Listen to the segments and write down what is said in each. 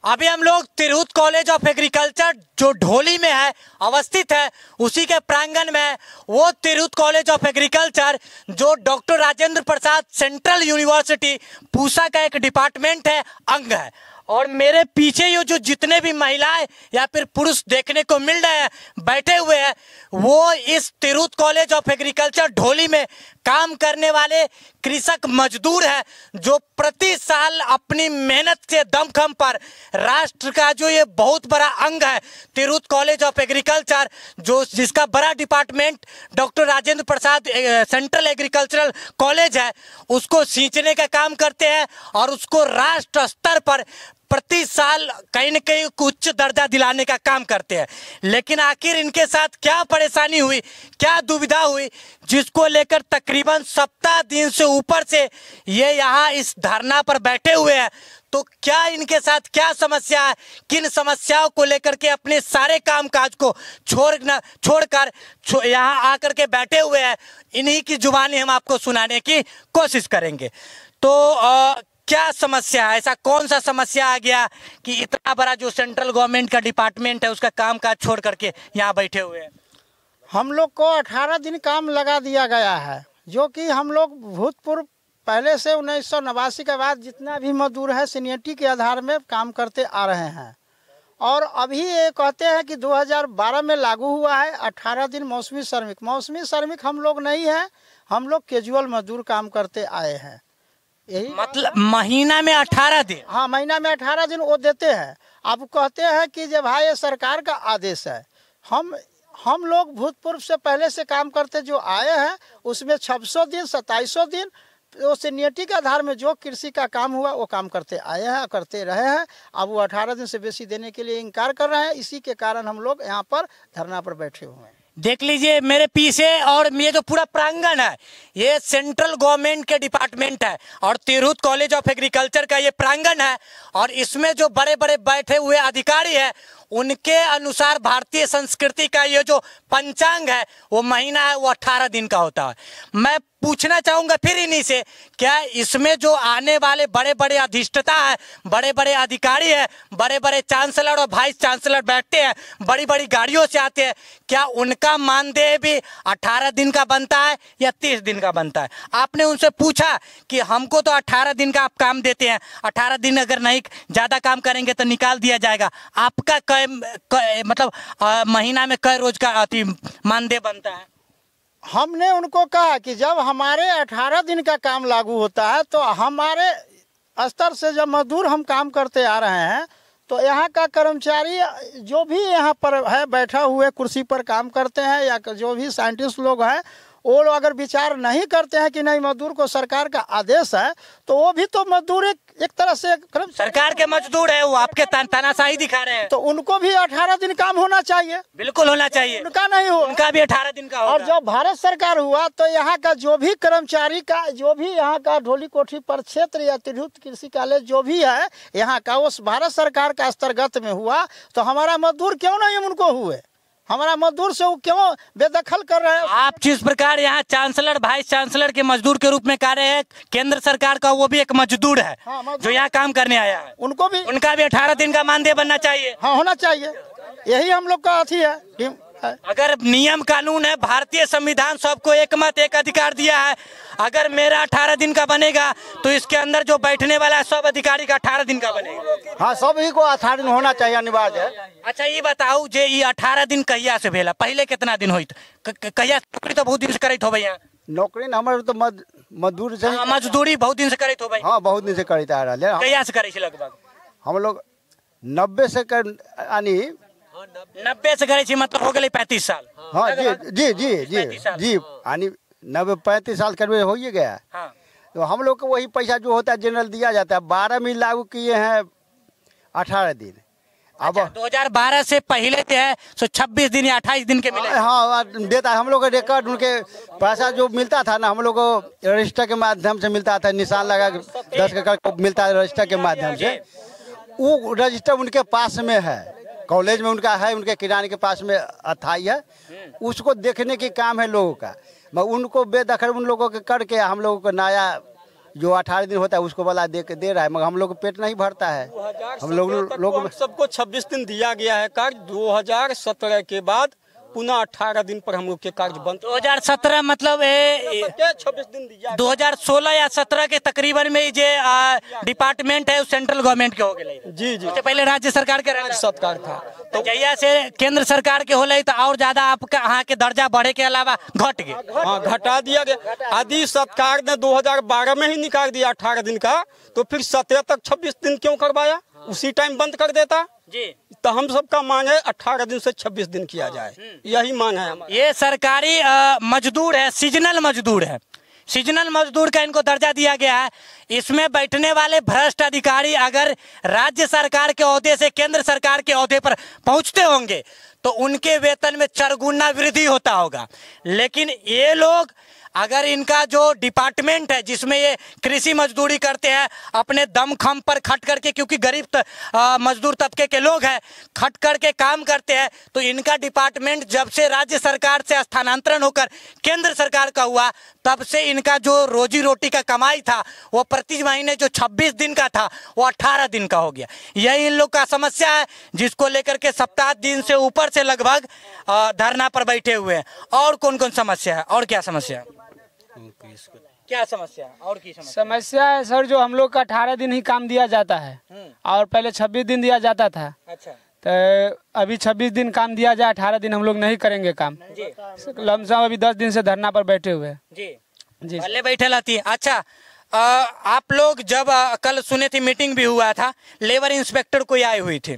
अभी हम लोग तिरहुत कॉलेज ऑफ एग्रीकल्चर जो ढोली में है अवस्थित है उसी के प्रांगण में वो तिरहुत कॉलेज ऑफ एग्रीकल्चर जो doctor Rajendra Prasad central university Pusa का एक डिपार्टमेंट है, अंग है। और मेरे पीछे ये जो जितने भी महिलाएं या फिर पुरुष देखने को मिल रहे हैं बैठे हुए हैं वो इस तिरहुत कॉलेज ऑफ एग्रीकल्चर ढोली में काम करने वाले कृषक मजदूर हैं जो प्रति साल अपनी मेहनत के दमखम पर राष्ट्र का जो ये बहुत बड़ा अंग है तिरहुत कॉलेज ऑफ एग्रीकल्चर जो जिसका बड़ा department doctor Rajendra Prasad central agricultural college है उसको सींचने का काम करते हैं और उसको राष्ट्र स्तर पर प्रति साल कहीं न कहीं उच्च दर्जा दिलाने का काम करते हैं। लेकिन आखिर इनके साथ क्या परेशानी हुई, क्या दुविधा हुई, जिसको लेकर तकरीबन 17 दिन से ऊपर से ये यहाँ इस धरना पर बैठे हुए हैं। तो क्या इनके साथ क्या समस्या है, किन समस्याओं को लेकर के अपने सारे कामकाज को छोड़कर यहाँ आकर के बैठे हुए हैं, इन्हीं की जुबानी हम आपको सुनाने की कोशिश करेंगे। तो क्या समस्या है, ऐसा कौन सा समस्या आ गया कि इतना बड़ा जो सेंट्रल गवर्नमेंट का डिपार्टमेंट है उसका काम काज छोड़ करके यहाँ बैठे हुए हैं? हम लोग को 18 दिन काम लगा दिया गया है, जो कि हम लोग भूतपूर्व पहले से 1989 के बाद जितना भी मजदूर है सीनियरिटी के आधार में काम करते आ रहे हैं। और अभी ये कहते हैं कि 2012 में लागू हुआ है 18 दिन मौसमी श्रमिक हम लोग नहीं है, हम लोग कैजुअल मजदूर काम करते आए हैं। यही मतलब महीना में 18 दिन? हाँ, महीना में 18 दिन वो देते हैं। अब कहते हैं कि जब भाई ये सरकार का आदेश है, हम लोग भूतपूर्व से पहले से काम करते जो आए हैं उसमें 2600 दिन 2700 दिन वो सीनियरिटी के आधार में जो कृषि का काम हुआ वो काम करते आए हैं, करते रहे हैं। अब वो 18 दिन से बेसी देने के लिए इनकार कर रहे हैं, इसी के कारण हम लोग यहाँ पर धरना पर बैठे हुए हैं। देख लीजिए मेरे पीछे, और ये जो पूरा प्रांगण है ये सेंट्रल गवर्नमेंट के डिपार्टमेंट है और तिरहुत कॉलेज ऑफ एग्रीकल्चर का ये प्रांगण है। और इसमें जो बड़े बड़े बैठे हुए अधिकारी हैं उनके अनुसार भारतीय संस्कृति का ये जो पंचांग है वो महीना है वो 18 दिन का होता है। मैं पूछना चाहूँगा फिर इन्हीं से, क्या इसमें जो आने वाले बड़े बड़े अधिष्ठता है, बड़े बड़े अधिकारी है, बड़े बड़े चांसलर और वाइस चांसलर बैठते हैं, बड़ी बड़ी गाड़ियों से आते हैं, क्या उनका मानदेय भी 18 दिन का बनता है या 30 दिन का बनता है? आपने उनसे पूछा कि हमको तो 18 दिन का आप काम देते हैं, 18 दिन अगर नहीं ज़्यादा काम करेंगे तो निकाल दिया जाएगा, आपका मतलब महीना में कै रोज का मानदेय बनता है? हमने उनको कहा कि जब हमारे 18 दिन का काम लागू होता है तो हमारे स्तर से जब मजदूर हम काम करते आ रहे हैं तो यहाँ का कर्मचारी जो भी यहाँ पर है बैठा हुए कुर्सी पर काम करते हैं या जो भी साइंटिस्ट लोग हैं वो लोग अगर विचार नहीं करते हैं कि नहीं मजदूर को सरकार का आदेश है तो वो भी तो मजदूर एक तरह से सरकार के मजदूर है, वो आपके तानाशाही दिखा रहे हैं। तो उनको भी 18 दिन काम होना चाहिए। बिल्कुल होना चाहिए, उनका नहीं हो, उनका भी 18 दिन का होगा। और जब भारत सरकार हुआ तो यहाँ का जो भी कर्मचारी का जो भी यहाँ का ढोली कोठी पर क्षेत्र या तिरहुत कृषि कॉलेज जो भी है यहाँ का उस भारत सरकार का अंतर्गत में हुआ, तो हमारा मजदूर क्यों नहीं उनको हुए? हमारा मजदूर से वो क्यों बेदखल कर रहे हैं? आप जिस प्रकार यहाँ चांसलर वाइस चांसलर के मजदूर के रूप में कह रहे हैं, केंद्र सरकार का वो भी एक मजदूर है। हाँ, मजदूर। जो यहाँ काम करने आया है उनका भी 18 दिन का मानदेय बनना चाहिए। हाँ, होना चाहिए, यही हम लोग का अथी है। अगर नियम कानून है, भारतीय संविधान सबको एक मत एक अधिकार दिया है, अगर मेरा 18 दिन का बनेगा तो इसके अंदर जो बैठने वाला है सब अधिकारी का 18 दिन का बनेगा। हाँ, सभी को 18 दिन होना चाहिए, अनिवार्य है। अच्छा ये बताओ जे ये 18 दिन कहिया से भेला, पहले कितना दिन होइत? कहिया नौकरी तो बहुत दिन से करत हो भैया? नौकरी हमारे तो मजदूर से मजदूरी बहुत दिन से करत हो भाई? हाँ, बहुत दिन से करते आ रहा है। कहिया से करे लगभग? हम लोग 90 से यानी 90 से करे, मतलब हो गए 35 साल। हाँ जी यानी 90-35 साल करीब हो ही गया। हाँ। तो हम लोग को वही पैसा जो होता है जनरल दिया जाता है। 12 में लागू किए हैं 18 दिन। अब 2012 से पहले जो है सो 26 दिन या 28 दिन के मिले। हाँ, देता है हम लोग को रिकॉर्ड, उनके पैसा जो मिलता था ना हम लोग को रजिस्टर के माध्यम से मिलता था, निशान लगा 10 का मिलता है रजिस्टर के माध्यम से। वो रजिस्टर उनके पास में है, कॉलेज में उनका है, उनके किराने के पास में अथाई है, उसको देखने की काम है लोगों का। मैं उनको बेदखल उन लोगों के करके हम लोगों को नया जो 18 दिन होता है उसको वाला दे रहा है, मगर हम लोग को पेट नहीं भरता है। हम लोग सबको 26 दिन दिया गया है कार्य। 2017 के बाद पुनः 18 दिन पर हम लोग के कार्य बंद। 2017 मतलब 26 दिन दिया। 2016 या 17 के तकरीबन में ये डिपार्टमेंट है सेंट्रल गवर्नमेंट के हो गए। जी जी, उससे पहले राज्य सरकार के राज्य सरकार था। तो जैया से केंद्र सरकार के होले तो और ज्यादा आपका यहाँ के दर्जा बढ़े के अलावा घट गए। हाँ, घटा दिया गया। आदि सरकार ने 2012 में ही निकाल दिया 18 दिन का, तो फिर 17 तक 26 दिन क्यों करवाया? उसी टाइम बंद कर देता जी। तो हम सबका मांग है 18 दिन से 26 दिन किया जाए, यही मांग है हमारी। ये सरकारी मजदूर है, सीजनल मजदूर है। सीजनल मजदूर का इनको दर्जा दिया गया है। इसमें बैठने वाले भ्रष्ट अधिकारी अगर राज्य सरकार के ओहदे से केंद्र सरकार के ओहदे पर पहुंचते होंगे तो उनके वेतन में चरगुना वृद्धि होता होगा। लेकिन ये लोग अगर इनका जो डिपार्टमेंट है जिसमें ये कृषि मजदूरी करते हैं अपने दम खम पर खट करके, क्योंकि गरीब मजदूर तबके के लोग हैं, खट करके काम करते हैं, तो इनका डिपार्टमेंट जब से राज्य सरकार से स्थानांतरण होकर केंद्र सरकार का हुआ तब से इनका जो रोजी रोटी का कमाई था वो प्रति महीने जो 26 दिन का था वो 18 दिन का हो गया। यही इन लोग का समस्या है जिसको लेकर के 7 दिन से ऊपर से लगभग धरना पर बैठे हुए हैं। और कौन कौन समस्या है और क्या समस्या है? क्या समस्या और की समस्या है सर, जो हम लोग का 18 दिन ही काम दिया जाता है और पहले 26 दिन दिया जाता था। अच्छा, तो अभी 26 दिन काम दिया जाए, 18 दिन हम लोग नहीं करेंगे काम। लमसम अभी 10 दिन से धरना पर बैठे हुए जी जी। पहले बैठे लाती है। अच्छा, आप लोग जब कल सुने थे मीटिंग भी हुआ था, लेबर इंस्पेक्टर कोई आए हुई थी,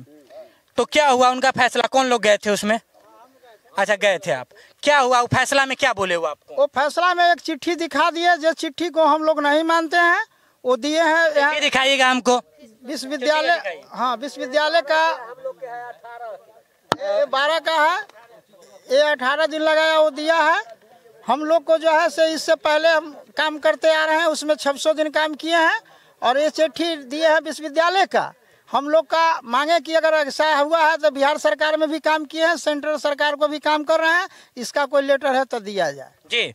तो क्या हुआ उनका फैसला? कौन लोग गए थे उसमें? अच्छा, गए थे आप। क्या हुआ वो फैसला में, क्या बोले वो आपको? वो फैसला में एक चिट्ठी दिखा दिए, जो चिट्ठी को हम लोग नहीं मानते हैं, वो दिए हैं। दिखाइएगा हमको। विश्वविद्यालय, हाँ विश्वविद्यालय का 12 का है, ये 18 दिन लगाया वो दिया है। हम लोग को जो है से इससे पहले हम काम करते आ रहे हैं, उसमें 600 दिन काम किए हैं और ये चिट्ठी दिए है विश्वविद्यालय का। हम लोग का मांगे कि अगर ऐसा हुआ है तो बिहार सरकार में भी काम किए हैं, सेंट्रल सरकार को भी काम कर रहे हैं, इसका कोई लेटर है तो दिया जाए जी।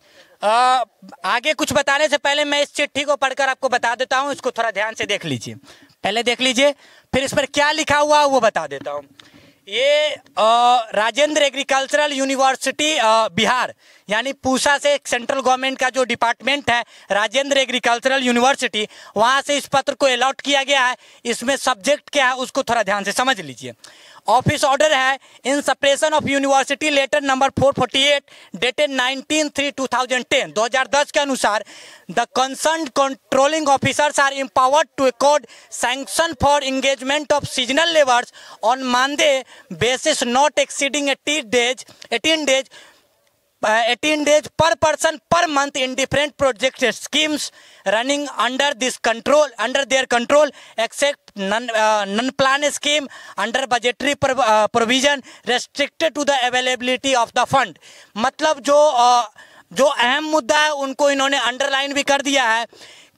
आगे कुछ बताने से पहले मैं इस चिट्ठी को पढ़कर आपको बता देता हूँ, इसको थोड़ा ध्यान से देख लीजिए। पहले देख लीजिए, फिर इस पर क्या लिखा हुआ वो बता देता हूँ। ये राजेंद्र एग्रीकल्चरल यूनिवर्सिटी बिहार यानी पूसा से सेंट्रल गवर्नमेंट का जो डिपार्टमेंट है राजेंद्र एग्रीकल्चरल यूनिवर्सिटी, वहाँ से इस पत्र को अलॉट किया गया है। इसमें सब्जेक्ट क्या है उसको थोड़ा ध्यान से समझ लीजिए। ऑफिस ऑर्डर है in suppression of university letter number 448 dated 19/3/2010 2010 के अनुसार the concerned controlling officers are empowered to accord sanction for engagement of seasonal labours on man day basis not exceeding 18 days per person per month in different project schemes running under their control except non-plan scheme under budgetary provision restricted to the availability of the fund। मतलब जो अहम मुद्दा है उनको इन्होंने underline भी कर दिया है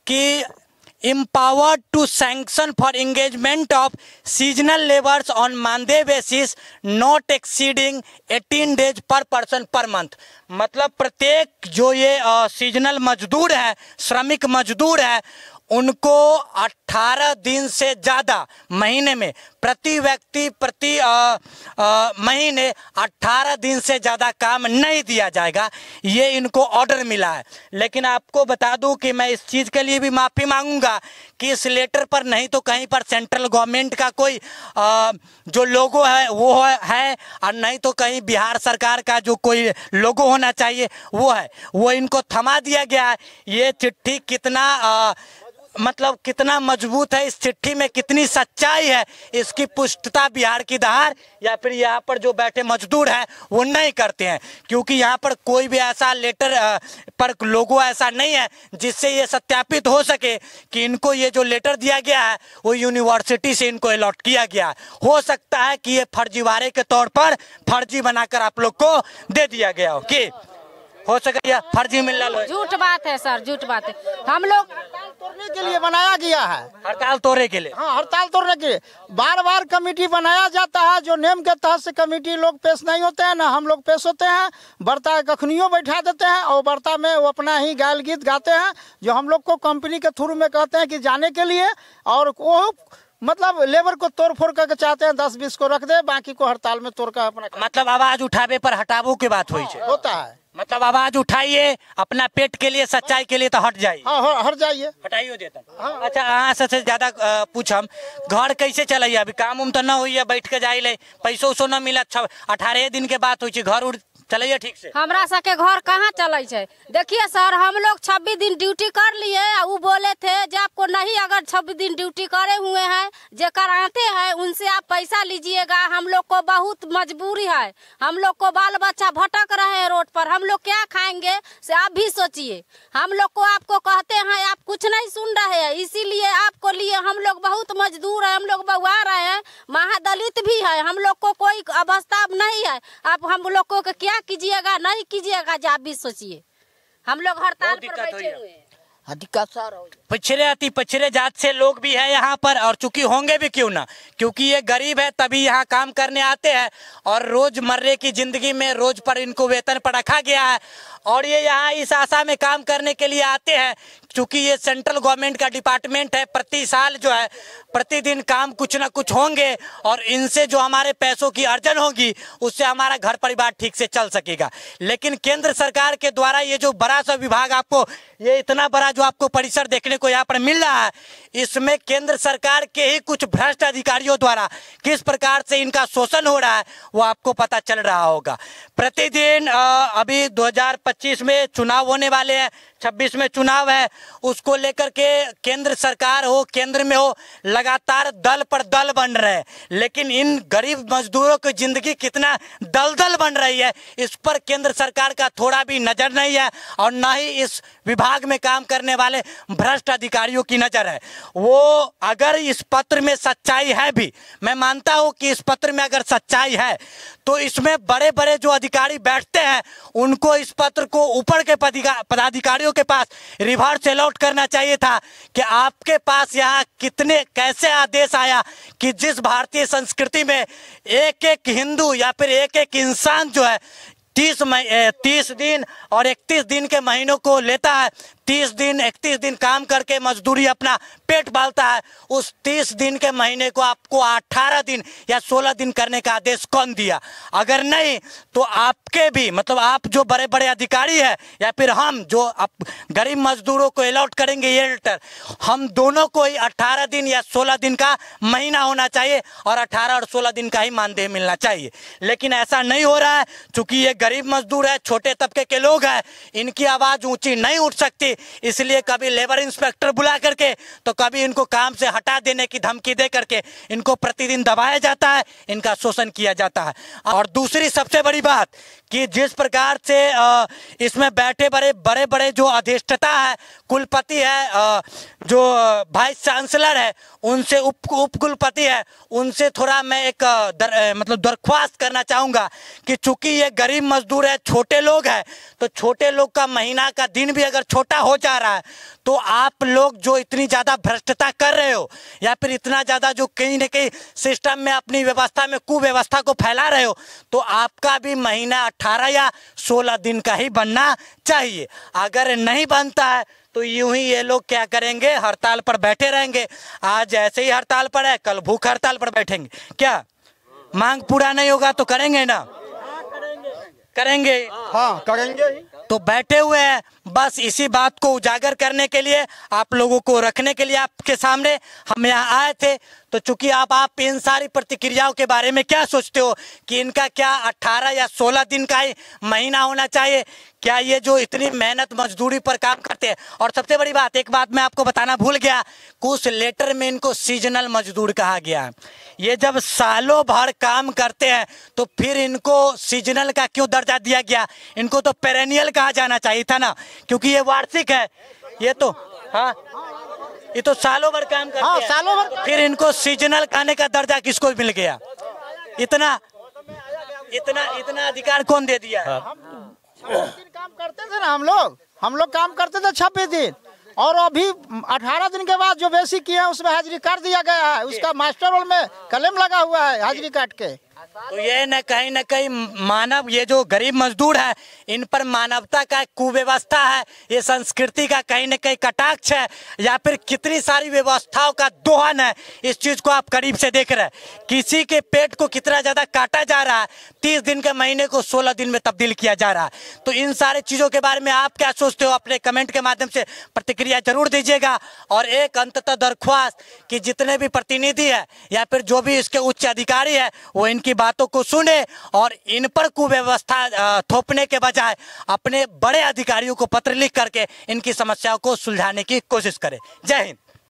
कि empowered to sanction for engagement of seasonal laborers on Monday basis not exceeding 18 days per person per month। मतलब प्रत्येक जो ये सीजनल मजदूर है, श्रमिक मजदूर है, उनको 18 दिन से ज़्यादा महीने में प्रति व्यक्ति प्रति महीने 18 दिन से ज़्यादा काम नहीं दिया जाएगा, ये इनको ऑर्डर मिला है। लेकिन आपको बता दूं कि मैं इस चीज़ के लिए भी माफ़ी मांगूंगा कि इस लेटर पर नहीं तो कहीं पर सेंट्रल गवर्नमेंट का कोई जो लोगो है वो है और नहीं तो कहीं बिहार सरकार का जो कोई लोगो होना चाहिए वो है, वो इनको थमा दिया गया है। ये चिट्ठी कितना मतलब कितना मजबूत है, इस चिट्ठी में कितनी सच्चाई है, इसकी पुष्टता बिहार की धार या फिर यहाँ पर जो बैठे मजदूर हैं वो नहीं करते हैं, क्योंकि यहाँ पर कोई भी ऐसा लेटर पर लोगो ऐसा नहीं है जिससे ये सत्यापित हो सके कि इनको ये जो लेटर दिया गया है वो यूनिवर्सिटी से इनको अलॉट किया गया है। हो सकता है कि ये फर्जीवाड़े के तौर पर फर्जी बनाकर आप लोग को दे दिया गया हो, कि हो सके फर्जी मिल रहा है। झूठ बात है सर, झूठ बात है। हम लोग तोड़ने के लिए बनाया गया है, हड़ताल तोड़ने के लिए। हाँ, हड़ताल तोड़ने के लिए बार बार कमेटी बनाया जाता है, जो नियम के तहत से कमेटी लोग पेश नहीं होते हैं, ना हम लोग पेश होते हैं। बर्ता कखनियों बैठा देते हैं और बर्ता में वो अपना ही गाल गीत गाते हैं, जो हम लोग को कंपनी के थ्रू में कहते हैं कि जाने के लिए, और वो मतलब लेबर को तोड़ फोड़ करके चाहते हैं 10-20 को रख दे, बाकी को हड़ताल में तोड़ कर अपना मतलब आवाज उठावे पर हटावो की बात हुई है। होता है। मतलब आवाज उठाइए अपना पेट के लिए, सच्चाई के लिए तो हट जाइए। हाँ, हट जाइए, हटाइए देता। अच्छा, यहाँ से ज्यादा पूछम, घर कैसे चलाइए? अभी काम उम तो न हुई है, बैठ के जाइए, पैसो उसो न मिला, 18 दिन के बाद हुई, घर उड़ चलाइए ठीक से। हमरा सबके घर कहाँ चले छे? देखिए सर, हम लोग 26 दिन ड्यूटी कर लिए, वो बोले थे जो आपको नहीं, अगर 26 दिन ड्यूटी करे हुए हैं, जो कराते हैं उनसे आप पैसा लीजिएगा। हम लोग को बहुत मजबूरी है, हम लोग को बाल बच्चा भटक रहे हैं रोड पर, हम लोग क्या खाएंगे से आप भी सोचिए। हम लोग को आपको कहते हैं, आप कुछ नहीं सुन रहे हैं, इसीलिए आपको लिए हम लोग बहुत मजदूर है, हम लोग बउआ रहे हैं, महादलित भी है, हम लोग को कोई अवस्था नहीं है। आप हम लोग को क्या कीजिएगा, नहीं कीजिएगा, जो आप भी सोचिए। हम लोग हड़ताल पर बैठे हुए हैं। दिक्कत सर हो पिछड़े अति पिछड़े जात से लोग भी है यहाँ पर, और चूंकि होंगे भी क्यों ना, क्योंकि ये गरीब है तभी यहाँ काम करने आते हैं, और रोजमर्रे की जिंदगी में रोज पर इनको वेतन पर रखा गया है, और ये यहाँ इस आशा में काम करने के लिए आते हैं, क्योंकि ये सेंट्रल गवर्नमेंट का डिपार्टमेंट है, प्रति साल जो है प्रतिदिन काम कुछ ना कुछ होंगे, और इनसे जो हमारे पैसों की अर्जन होगी उससे हमारा घर परिवार ठीक से चल सकेगा। लेकिन केंद्र सरकार के द्वारा ये जो बड़ा सा विभाग, आपको ये इतना बड़ा जो आपको परिसर देखने को यहाँ पर मिल रहा है, इसमें केंद्र सरकार के ही कुछ भ्रष्ट अधिकारियों द्वारा किस प्रकार से इनका शोषण हो रहा है वो आपको पता चल रहा होगा। प्रतिदिन अभी 2025 में चुनाव होने वाले हैं, 26 में चुनाव है, उसको लेकर के केंद्र सरकार हो, केंद्र में हो, लगातार दल पर दल बन रहे हैं, लेकिन इन गरीब मजदूरों की जिंदगी कितना दलदल बन रही है इस पर केंद्र सरकार का थोड़ा भी नजर नहीं है, और ना ही इस विभाग में काम करने वाले भ्रष्ट अधिकारियों की नजर है। वो अगर इस पत्र में सच्चाई है भी, मैं मानता हूं कि इस पत्र में अगर सच्चाई है तो इसमें बड़े बड़े जो अधिकारी बैठते हैं उनको इस पत्र को ऊपर के पदाधिकारियों के पास रिवर्स अलॉट करना चाहिए था कि आपके पास यहाँ कितने कैसे आदेश आया कि जिस भारतीय संस्कृति में एक एक हिंदू या फिर एक एक इंसान जो है 30 दिन और 31 दिन के महीनों को लेता है, 30 दिन 31 दिन काम करके मजदूरी अपना पेट पालता है, उस 30 दिन के महीने को आपको 18 दिन या 16 दिन करने का आदेश कौन दिया? अगर नहीं तो आपके भी मतलब आप जो बड़े बड़े अधिकारी है या फिर हम जो गरीब मजदूरों को अलॉट करेंगे ये लेटर, हम दोनों को ही 18 दिन या 16 दिन का महीना होना चाहिए और 18 और 16 दिन का ही मानदेय मिलना चाहिए। लेकिन ऐसा नहीं हो रहा है, चूंकि ये गरीब मजदूर है, छोटे तबके के लोग हैं, इनकी आवाज ऊंची नहीं उठ सकती, इसलिए कभी लेबर इंस्पेक्टर बुला करके तो कभी इनको काम से हटा देने की धमकी दे करके इनको प्रतिदिन दबाया जाता है, इनका शोषण किया जाता है। और दूसरी सबसे बड़ी बात कि जिस प्रकार से इसमें बैठे बड़े बड़े जो अधिष्ठता है, कुलपति है, जो वाइस चांसलर है, उनसे उप कुलपति है, उनसे थोड़ा मैं एक दरख्वास्त करना चाहूँगा कि चूंकि ये गरीब मजदूर है, छोटे लोग हैं, तो छोटे लोग का महीना का दिन भी अगर छोटा हो जा रहा है तो आप लोग जो इतनी ज़्यादा भ्रष्टता कर रहे हो या फिर इतना ज़्यादा जो कहीं न कहीं सिस्टम में अपनी व्यवस्था में कुव्यवस्था को फैला रहे हो, तो आपका भी महीना 18 या 16 दिन का ही बनना चाहिए। अगर नहीं बनता है तो यूं ही ये लोग क्या करेंगे, हड़ताल पर बैठे रहेंगे। आज ऐसे ही हड़ताल पर है, कल भूख हड़ताल पर बैठेंगे। क्या मांग पूरा नहीं होगा तो करेंगे ना? करेंगे, हाँ करेंगे ही। तो बैठे हुए हैं, बस इसी बात को उजागर करने के लिए, आप लोगों को रखने के लिए आपके सामने हम यहाँ आए थे। तो चूंकि आप इन सारी प्रतिक्रियाओं के बारे में क्या सोचते हो कि इनका क्या 18 या 16 दिन का ही महीना होना चाहिए? क्या ये जो इतनी मेहनत मजदूरी पर काम करते हैं? और सबसे बड़ी बात, एक बात मैं आपको बताना भूल गया, कुछ लेटर में इनको सीजनल मजदूर कहा गया है। ये जब सालों भर काम करते हैं तो फिर इनको सीजनल का क्यों दर्जा दिया गया? इनको तो पेरेनियल कहा जाना चाहिए था ना, क्योंकि ये वार्षिक है। ये तो हाँ, ये तो सालों भर काम करते हैं, सालों भर। फिर इनको सीजनल कहने का दर्जा किसको मिल गया? इतना इतना इतना अधिकार कौन दे दिया है? 26 दिन काम करते थे ना हम लोग काम करते थे 26 दिन, और अभी 18 दिन के बाद जो बेसिक किया है उसमें हाजिरी काट दिया गया है। उसका मास्टर रोल में कलम लगा हुआ है हाजिरी काट के। तो ये न कहीं मानव, ये जो गरीब मजदूर है इन पर मानवता का कुव्यवस्था है, ये संस्कृति का कहीं न कहीं कटाक्ष है, या फिर कितनी सारी व्यवस्थाओं का दोहन है। इस चीज को आप करीब से देख रहे हैं, किसी के पेट को कितना ज्यादा काटा जा रहा है, 30 दिन के महीने को 16 दिन में तब्दील किया जा रहा है। तो इन सारे चीजों के बारे में आप क्या सोचते हो, अपने कमेंट के माध्यम से प्रतिक्रिया जरूर दीजिएगा। और एक अंततः दरख्वास्त कि जितने भी प्रतिनिधि है या फिर जो भी इसके उच्च अधिकारी है वो इनकी बातों को सुने और इन पर कुव्यवस्था थोपने के बजाय अपने बड़े अधिकारियों को पत्र लिख करके इनकी समस्याओं को सुलझाने की कोशिश करें। जय हिंद।